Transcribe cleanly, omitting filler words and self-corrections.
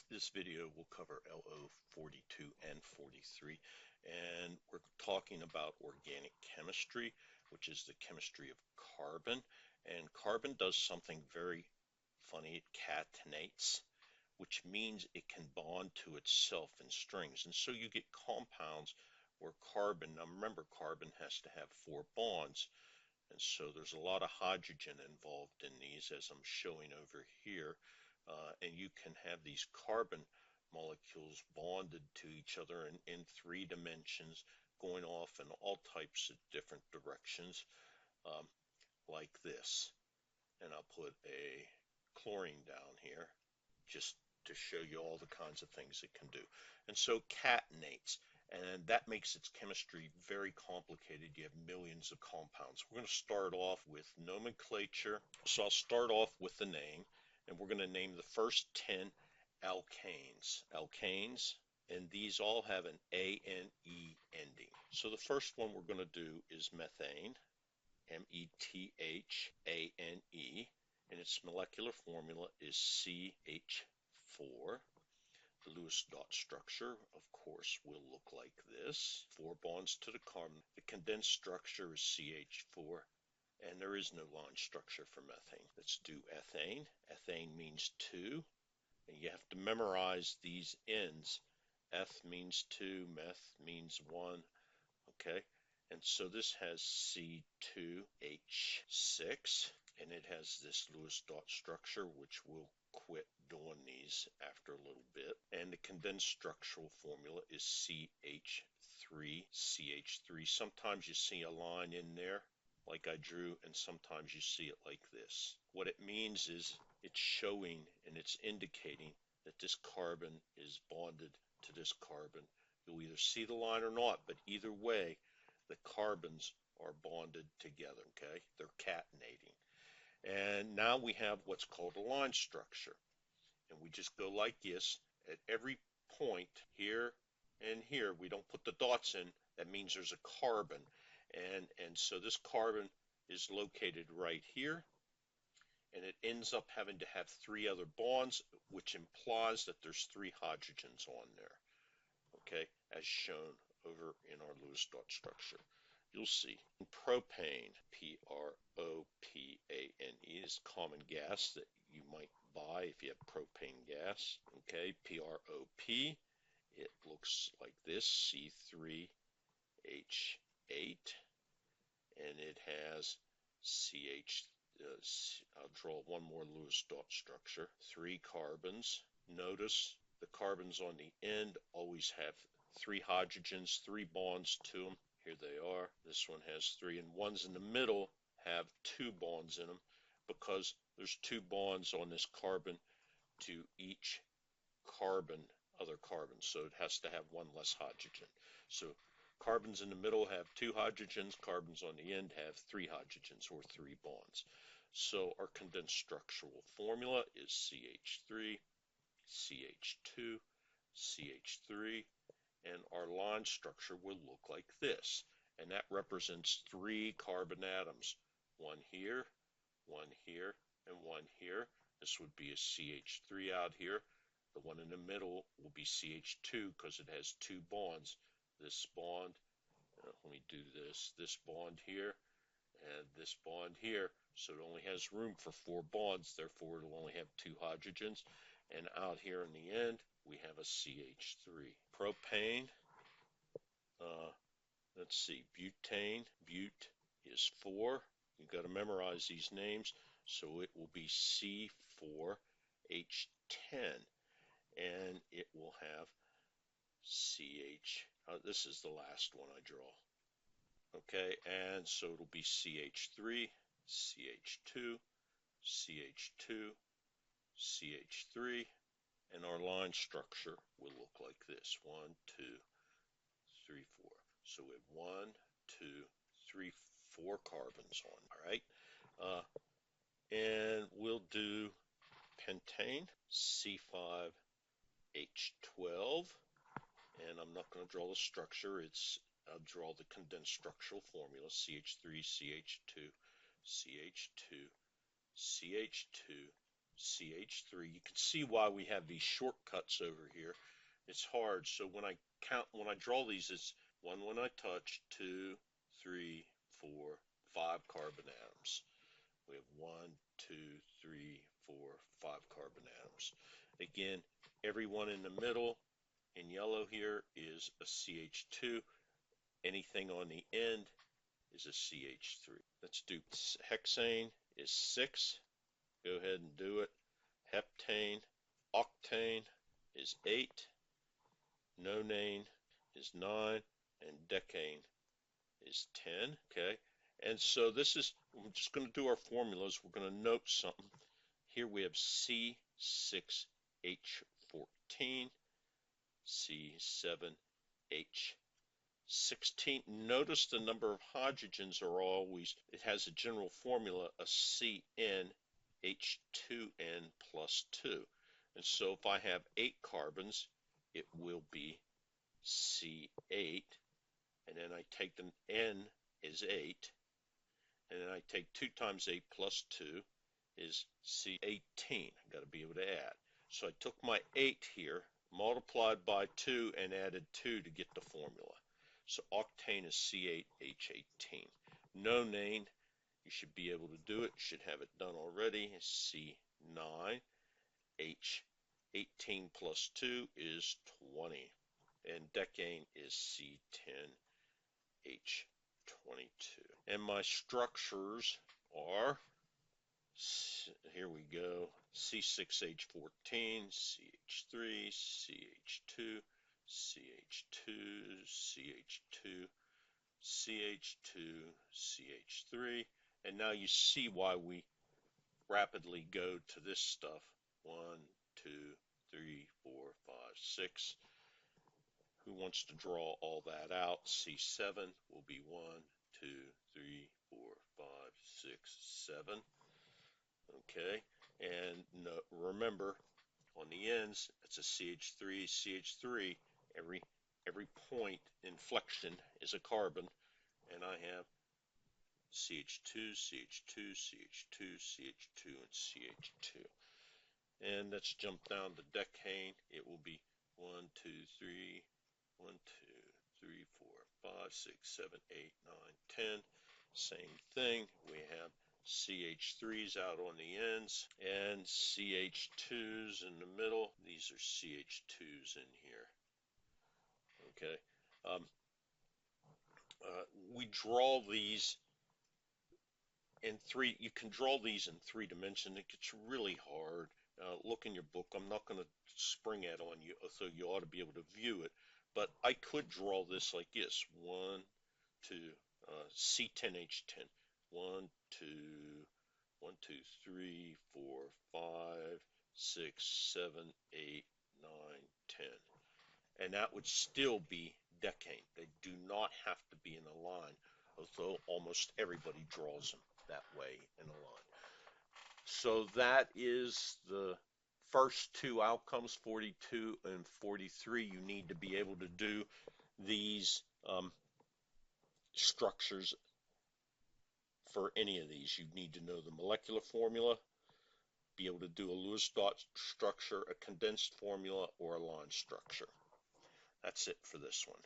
This video will cover LO 42 and 43, and we're talking about organic chemistry, which is the chemistry of carbon. And carbon does something very funny. It catenates, which means it can bond to itself in strings. And so you get compounds where carbon, now remember, carbon has to have 4 bonds. And so there's a lot of hydrogen involved in these, as I'm showing over here. And you can have these carbon molecules bonded to each other in 3 dimensions, going off in all types of different directions, like this. And I'll put a chlorine down here just to show you all the kinds of things it can do. And so catenates, and that makes its chemistry very complicated. You have millions of compounds. We're going to start off with nomenclature. So I'll start off with the name, and we're going to name the first 10 alkanes. Alkanes, and these all have an A-N-E ending. So the first one we're going to do is methane, M-E-T-H-A-N-E, and its molecular formula is CH4. The Lewis dot structure, of course, will look like this. 4 bonds to the carbon. The condensed structure is CH4, and there is no line structure for methane. Let's do ethane. Ethane means 2, and you have to memorize these ends. Eth means 2, meth means 1, okay? And so this has C2H6, and it has this Lewis dot structure, which we'll quit doing these after a little bit. And the condensed structural formula is CH3. Sometimes you see a line in there like I drew, and sometimes you see it like this. What it means is it's showing and it's indicating that this carbon is bonded to this carbon. You'll either see the line or not, but either way, the carbons are bonded together, okay? They're catenating. And now we have what's called a line structure. And we just go like this. At every point here and here, we don't put the dots in. That means there's a carbon. And so this carbon is located right here. And it ends up having to have 3 other bonds, which implies that there's 3 hydrogens on there, okay, as shown over in our Lewis dot structure. You'll see propane, P-R-O-P-A-N-E, is common gas that you might buy if you have propane gas. Okay, P-R-O-P, it looks like this, C3H8, and it has I'll draw one more Lewis dot structure, 3 carbons. Notice the carbons on the end always have 3 hydrogens, 3 bonds to them. Here they are. This one has 3, and ones in the middle have 2 bonds in them because there's 2 bonds on this carbon to each other carbon, so it has to have 1 less hydrogen. So carbons in the middle have 2 hydrogens, carbons on the end have 3 hydrogens, or 3 bonds. So our condensed structural formula is CH3, CH2, CH3, and our line structure will look like this. And that represents 3 carbon atoms, 1 here, 1 here, and 1 here. This would be a CH3 out here. The one in the middle will be CH2 because it has 2 bonds. This bond, let me do this bond here, and this bond here. So it only has room for 4 bonds, therefore it'll only have 2 hydrogens. And out here in the end, we have a CH3. Propane, let's see, butane, but is 4. You've got to memorize these names, so it will be C4H10, and it will have this is the last one I draw. Okay, and so it'll be CH3, CH2, CH2, CH3, and our line structure will look like this. 1, 2, 3, 4. So we have 1, 2, 3, 4 carbons on, all right? And we'll do pentane, C5H12, and I'm not going to draw the structure. I'll draw the condensed structural formula, CH3, CH2, CH2, CH2, CH3. You can see why we have these shortcuts over here. It's hard, so when I draw these, it's one when I touch, 2, 3, 4, 5 carbon atoms. We have 1, 2, 3, 4, 5 carbon atoms. Again, every one in the middle in yellow here is a CH2. Anything on the end is a CH3. Let's do hexane is 6. Go ahead and do it. Heptane, octane is 8. Nonane is 9. And decane is 10. Okay. And so this is, we're just going to do our formulas. We're going to note something. Here we have C6H14, C7H16. Notice the number of hydrogens are always, it has a general formula, a CnH2n plus 2. And so if I have 8 carbons, it will be C8. And then I take the N is 8. And then I take 2 times 8 plus 2 is C18. I've got to be able to add. So I took my 8 here, multiplied by 2, and added 2 to get the formula. So octane is C8H18. Nonane, you should be able to do it. You should have it done already. C9H18 plus 2 is 20. And decane is C10H22. And my structures are, here we go, C6H14, CH3, CH2, CH2, CH2, CH2, CH3. And now you see why we rapidly go to this stuff. 1, 2, 3, 4, 5, 6. Who wants to draw all that out? C7 will be 1, 2, 3, 4, 5, 6, 7. Okay, and no, remember on the ends it's a CH3, CH3. Every point inflection is a carbon, and I have CH2, CH2, CH2, CH2, and CH2. And let's jump down to decane. It will be 1, 2, 3, 1, 2, 3, 4, 5, 6, 7, 8, 9, 10. Same thing. We have CH3s out on the ends and CH2s in the middle. These are CH2s in here. Okay. We draw these in three. You can draw these in 3 dimensions. It gets really hard. Look in your book. I'm not going to spring it on you, so you ought to be able to view it. But I could draw this like this: 1, 2, C10H10. 1, 2, 1, 2, 3, 4, 5, 6, 7, 8, 9, 10. And that would still be decane. They do not have to be in a line, although almost everybody draws them that way in a line. So that is the first 2 outcomes, 42 and 43. You need to be able to do these structures. For any of these, you need to know the molecular formula, be able to do a Lewis dot structure, a condensed formula, or a line structure. That's it for this one.